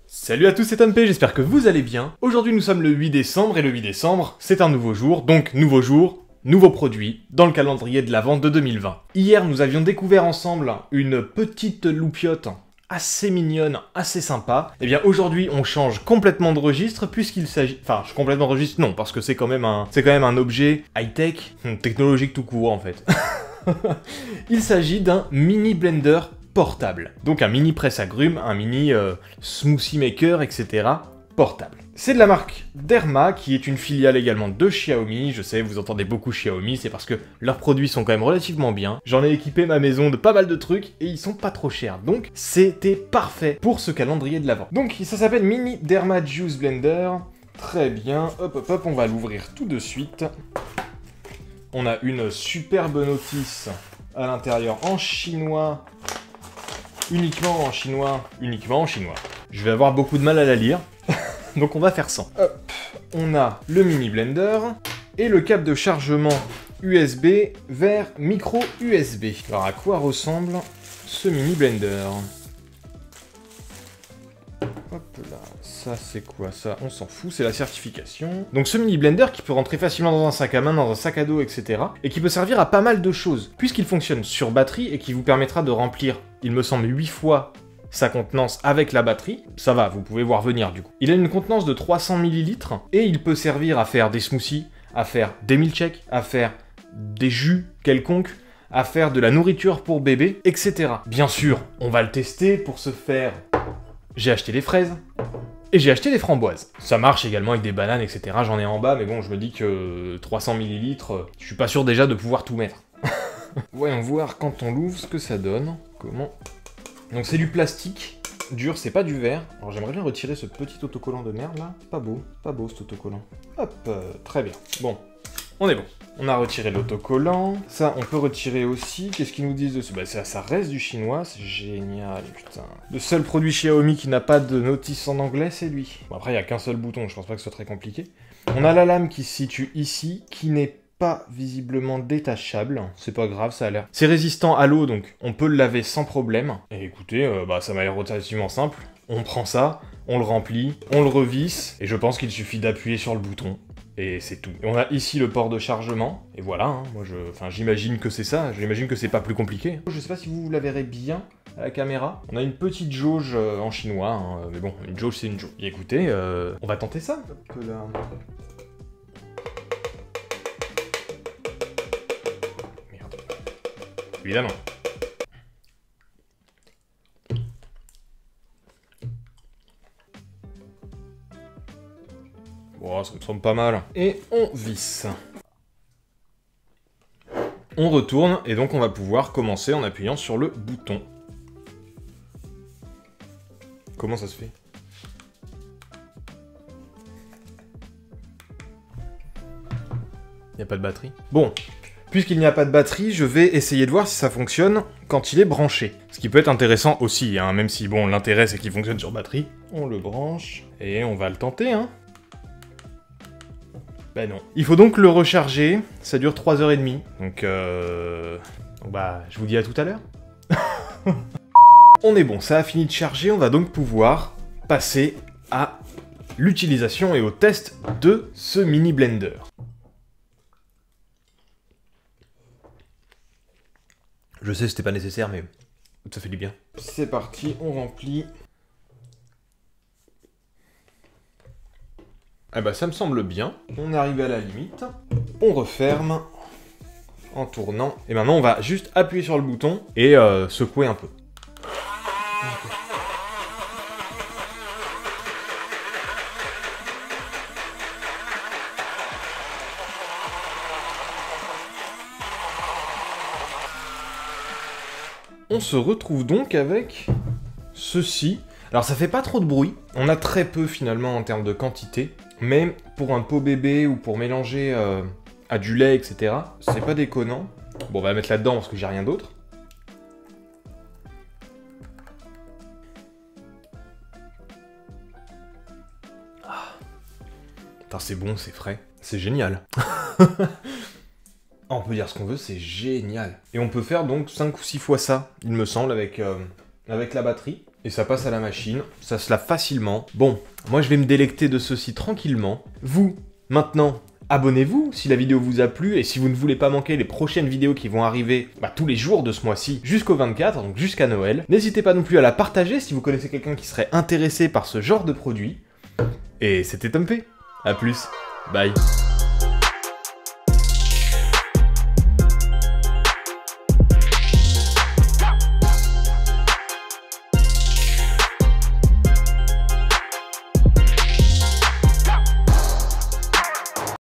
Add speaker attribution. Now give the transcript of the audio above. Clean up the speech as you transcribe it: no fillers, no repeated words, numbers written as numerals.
Speaker 1: Salut à tous, c'est TonP, j'espère que vous allez bien. Aujourd'hui nous sommes le 8 décembre et le 8 décembre, c'est un nouveau jour, donc nouveau jour, nouveau produit dans le calendrier de l'Avent de 2020. Hier nous avions découvert ensemble une petite loupiote assez mignonne, assez sympa. Et bien aujourd'hui on change complètement de registre puisqu'il s'agit... Enfin, complètement de registre non, parce que c'est quand même un objet high-tech, technologique tout court en fait. Il s'agit d'un mini blender portable. Donc un mini presse-agrumes, un mini smoothie maker, etc. portable. C'est de la marque Derma, qui est une filiale également de Xiaomi. Je sais, vous entendez beaucoup Xiaomi, c'est parce que leurs produits sont quand même relativement bien. J'en ai équipé ma maison de pas mal de trucs, et ils sont pas trop chers. Donc, c'était parfait pour ce calendrier de l'Avent. Donc, ça s'appelle Mini Derma Juice Blender. Très bien, hop hop hop, on va l'ouvrir tout de suite. On a une superbe notice à l'intérieur en chinois. Uniquement en chinois. Je vais avoir beaucoup de mal à la lire. Donc on va faire sans. Hop, on a le mini blender et le câble de chargement USB vers micro USB. Alors à quoi ressemble ce mini blender? Hop là, ça c'est quoi ça? On s'en fout, c'est la certification. Donc ce mini blender qui peut rentrer facilement dans un sac à main, dans un sac à dos, etc. Et qui peut servir à pas mal de choses, puisqu'il fonctionne sur batterie et qui vous permettra de remplir, il me semble, 8 fois sa contenance avec la batterie. Ça va, vous pouvez voir venir du coup. Il a une contenance de 300 ml et il peut servir à faire des smoothies, à faire des milkshakes, à faire des jus quelconques, à faire de la nourriture pour bébé, etc. Bien sûr, on va le tester. Pour ce faire, j'ai acheté des fraises et j'ai acheté des framboises. Ça marche également avec des bananes, etc. J'en ai en bas, mais bon, je me dis que 300 ml, je suis pas sûr déjà de pouvoir tout mettre. Voyons voir quand on l'ouvre ce que ça donne. Comment? Donc c'est du plastique dur, c'est pas du verre. Alors j'aimerais bien retirer ce petit autocollant de merde là. Pas beau cet autocollant. Hop, très bien. Bon, on est bon. On a retiré l'autocollant. Ça, on peut retirer aussi. Qu'est-ce qu'ils nous disent dessus? Bah ça reste du chinois, c'est génial, putain. Le seul produit Xiaomi qui n'a pas de notice en anglais, c'est lui. Bon, après, il n'y a qu'un seul bouton, je pense pas que ce soit très compliqué. On a la lame qui se situe ici, qui n'est pas visiblement détachable, c'est pas grave, ça a l'air. C'est résistant à l'eau, donc on peut le laver sans problème. Et écoutez, ça m'a l'air relativement simple. On prend ça, on le remplit, on le revisse, et je pense qu'il suffit d'appuyer sur le bouton. Et c'est tout. Et on a ici le port de chargement, et voilà, hein, j'imagine que c'est ça, j'imagine que c'est pas plus compliqué. Je sais pas si vous la verrez bien à la caméra. On a une petite jauge en chinois, hein, mais bon, une jauge c'est une jauge. Et écoutez, on va tenter ça. Hop là. Évidemment. Bon, ça me semble pas mal. Et on visse. On retourne, et donc on va pouvoir commencer en appuyant sur le bouton. Comment ça se fait? Il n'y a pas de batterie. Bon. Puisqu'il n'y a pas de batterie, je vais essayer de voir si ça fonctionne quand il est branché. Ce qui peut être intéressant aussi, hein, même si, bon, l'intérêt c'est qu'il fonctionne sur batterie. On le branche, et on va le tenter, hein. Ben non. Il faut donc le recharger, ça dure 3h30. Donc, je vous dis à tout à l'heure. On est bon, ça a fini de charger, on va donc pouvoir passer à l'utilisation et au test de ce mini blender. Je sais, c'était pas nécessaire, mais ça fait du bien. C'est parti, on remplit. Eh ben, ça me semble bien. On arrive à la limite. On referme en tournant. Et maintenant, on va juste appuyer sur le bouton et secouer un peu. On se retrouve donc avec ceci. Alors ça fait pas trop de bruit, on a très peu finalement en termes de quantité, mais pour un pot bébé ou pour mélanger à du lait, etc., c'est pas déconnant. Bon, on va la mettre là-dedans parce que j'ai rien d'autre. Putain, c'est bon, c'est frais, c'est génial. On peut dire ce qu'on veut, c'est génial. Et on peut faire donc 5 ou 6 fois ça, il me semble, avec la batterie. et ça passe à la machine, ça se lave facilement. Bon, moi je vais me délecter de ceci tranquillement. Vous, maintenant, abonnez-vous si la vidéo vous a plu, et si vous ne voulez pas manquer les prochaines vidéos qui vont arriver tous les jours de ce mois-ci, jusqu'au 24, donc jusqu'à Noël. N'hésitez pas non plus à la partager si vous connaissez quelqu'un qui serait intéressé par ce genre de produit. Et c'était Tom P. A plus, bye.